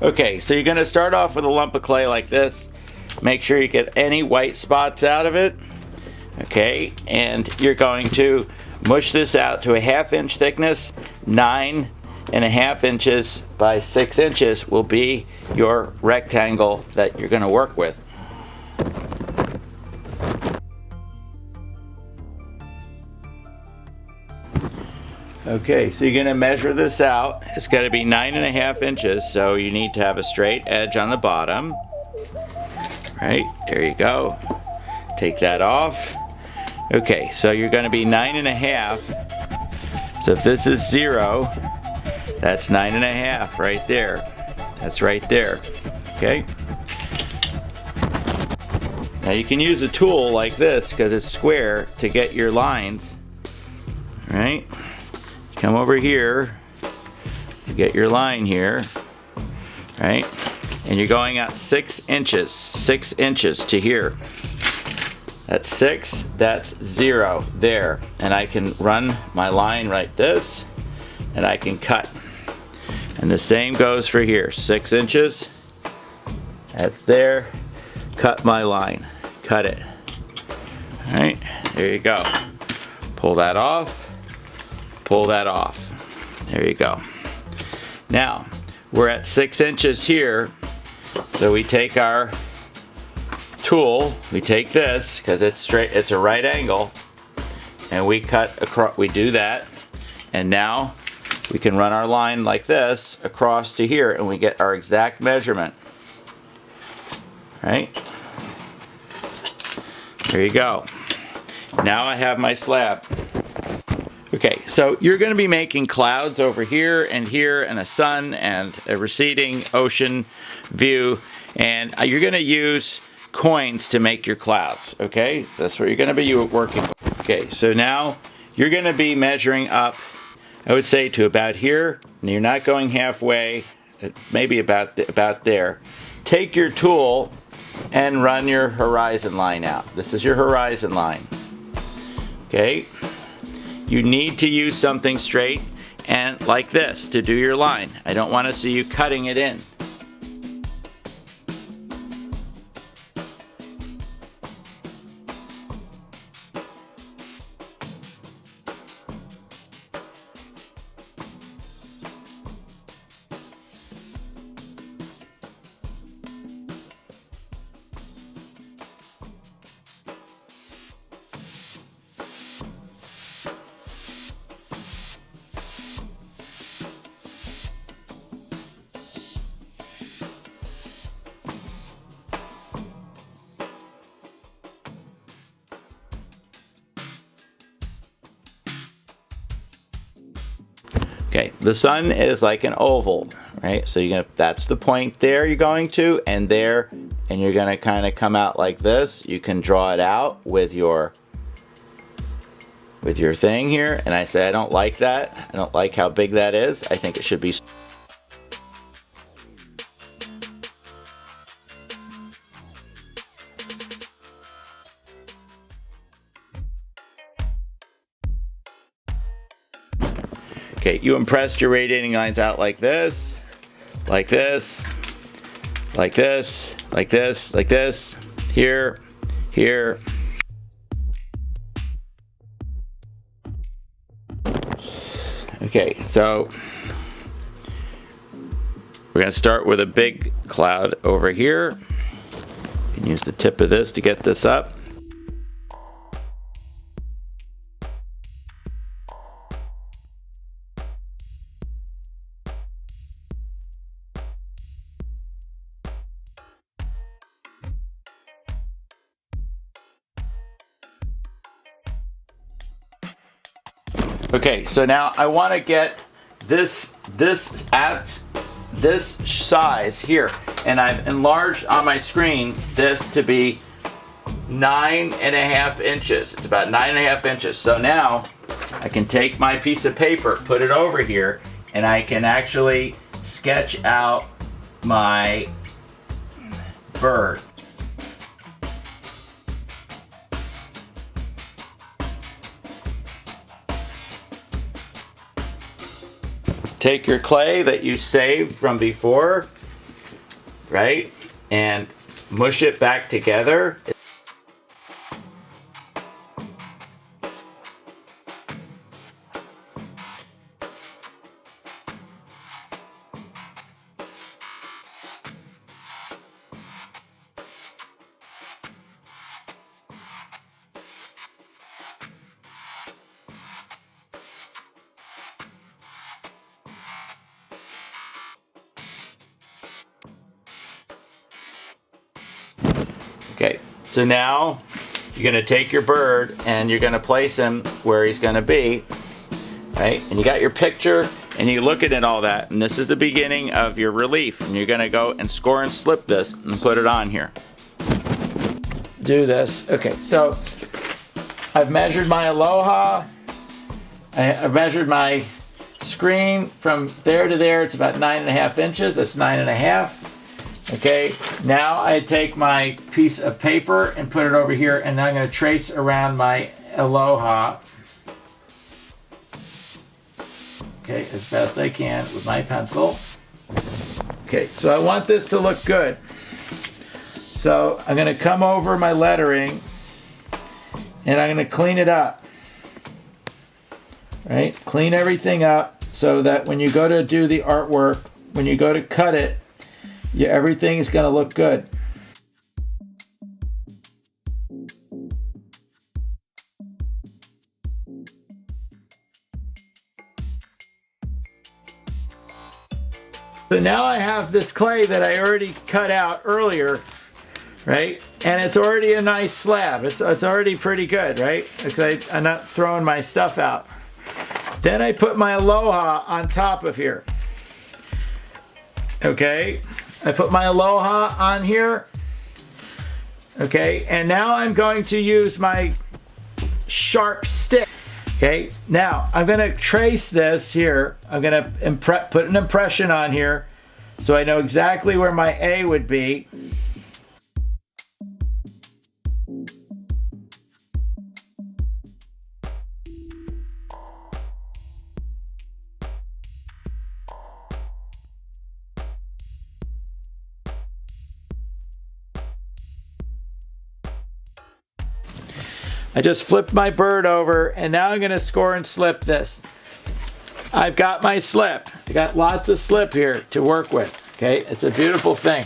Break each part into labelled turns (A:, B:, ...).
A: Okay, so you're going to start off with a lump of clay like this. Make sure you get any white spots out of it. Okay, and you're going to mush this out to a 1/2 inch thickness. 9.5 inches by 6 inches will be your rectangle that you're going to work with. Okay, so you're going to measure this out. It's got to be 9.5 inches, so you need to have a straight edge on the bottom. Right, there you go. Take that off. Okay, so you're going to be 9.5. So if this is 0, that's 9.5 right there. That's right there. Okay. Now you can use a tool like this because it's square to get your lines. Right. Come over here. You get your line here. Right. And you're going out 6 inches. 6 inches to here. That's 6, that's 0 there. And I can run my line right this, and I can cut. And the same goes for here. 6 inches, that's there. Cut my line, cut it. All right, there you go. Pull that off, pull that off. There you go. Now, we're at 6 inches here, so we take our tool, we take this because it's straight, it's a right angle, and we cut across. We do that, and now we can run our line like this across to here, and we get our exact measurement. Right? There you go. Now I have my slab. Okay, so you're going to be making clouds over here, and a sun, and a receding ocean view, and you're going to use coins to make your clouds. Okay, that's what you're going to be working with. Okay, so now you're going to be measuring up, I would say, to about here, and you're not going halfway, maybe about there. Take your tool and run your horizon line out. This is your horizon line. Okay, you need to use something straight and like this to do your line. I don't want to see you cutting it in. Okay, the sun is like an oval, right? So that's the point there you're going to, and there, and you're going to kind of come out like this. You can draw it out with your thing here, and I say I don't like that. I don't like how big that is. I think it should be. Okay, you impressed your radiating lines out like this, like this, like this, like this, like this, here, here. Okay, so we're going to start with a big cloud over here. You can use the tip of this to get this up. Okay, so now I want to get this size here, and I've enlarged on my screen this to be 9.5 inches. It's about 9.5 inches. So now I can take my piece of paper, put it over here, and I can actually sketch out my bird. Take your clay that you saved from before, right? And mush it back together. Okay, so now you're gonna take your bird and you're gonna place him where he's gonna be, right? And you got your picture and you look at all that, and this is the beginning of your relief, and you're gonna go and score and slip this and put it on here. Do this. Okay, so I've measured my Aloha. I've measured my screen from there to there. It's about 9.5 inches. That's 9.5. Okay, now I take my piece of paper and put it over here, and now I'm going to trace around my Aloha. Okay, as best I can with my pencil. Okay, so I want this to look good. So I'm going to come over my lettering, and I'm going to clean it up. Right, clean everything up so that when you go to do the artwork, when you go to cut it, everything is going to look good. So now I have this clay that I already cut out earlier, right? And it's already a nice slab. It's already pretty good, right? Because I'm not throwing my stuff out. Then I put my Aloha on top of here. Okay, I put my Aloha on here. Okay, and now I'm going to use my sharp stick. Okay, now I'm going to trace this here. I'm going to put an impression on here so I know exactly where my A would be. I just flipped my bird over, and now I'm going to score and slip this. I've got my slip. I got lots of slip here to work with. Okay, it's a beautiful thing.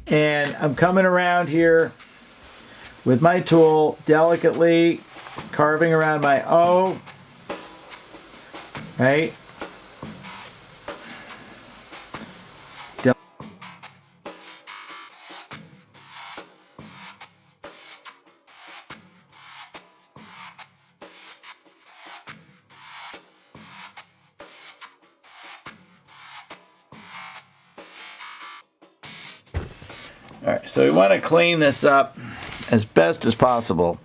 A: And I'm coming around here with my tool, delicately carving around my O, right? All right, so we want to clean this up as best as possible.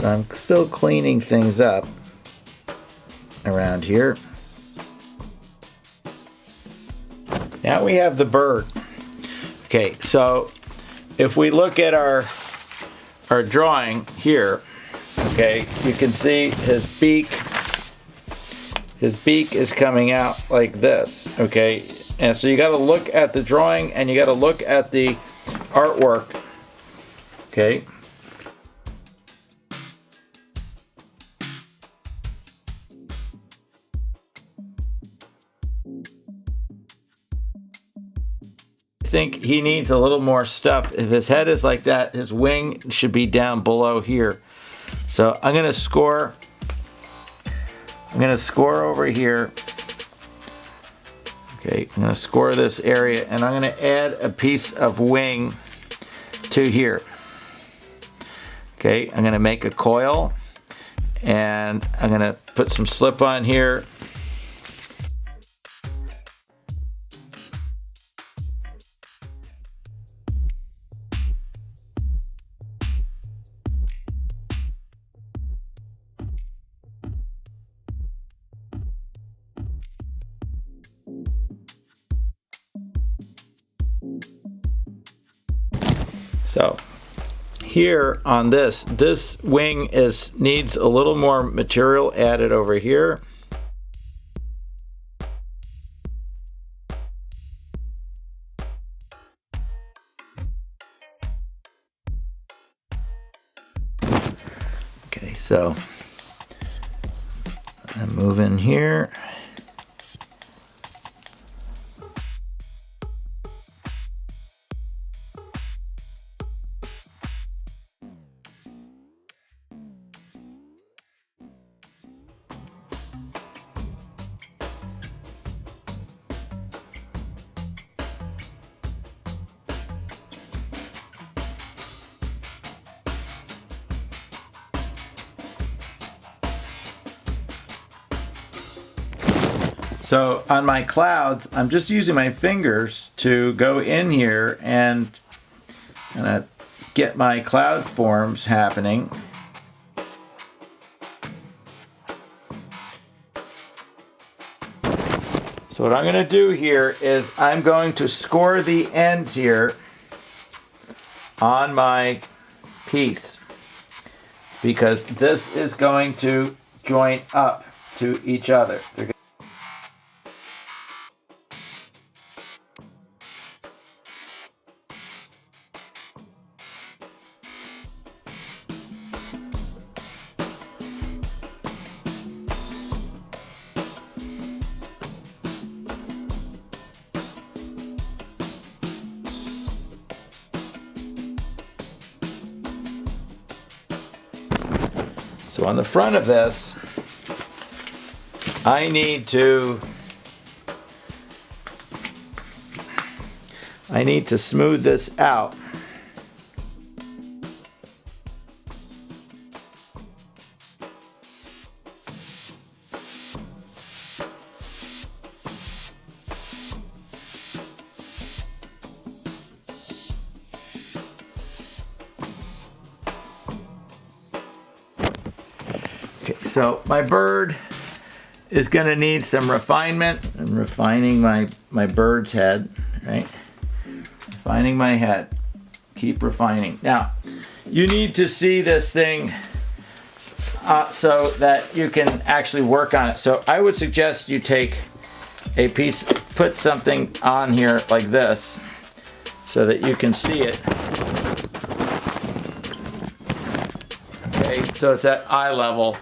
A: I'm still cleaning things up around here. Now we have the bird. Okay, so if we look at our drawing here, okay, you can see his beak. His beak is coming out like this, okay? And so you got to look at the drawing and you got to look at the artwork, okay? I think he needs a little more stuff. If his head is like that, his wing should be down below here. So I'm going to score I'm gonna score over here. Okay, I'm gonna score this area and I'm gonna add a piece of wing to here. Okay, I'm gonna make a coil and I'm gonna put some slip on here. So here on this wing needs a little more material added over here. Okay, so I move in here. So on my clouds, I'm just using my fingers to go in here and get my cloud forms happening. So what I'm going to do here is I'm going to score the ends here on my piece, because this is going to join up to each other. So on the front of this, I need to smooth this out. Okay, so my bird is going to need some refinement. I'm refining my bird's head, right? Refining my head. Keep refining. Now, you need to see this thing so that you can actually work on it. So I would suggest you take a piece, put something on here like this so that you can see it. Okay, so it's at eye level.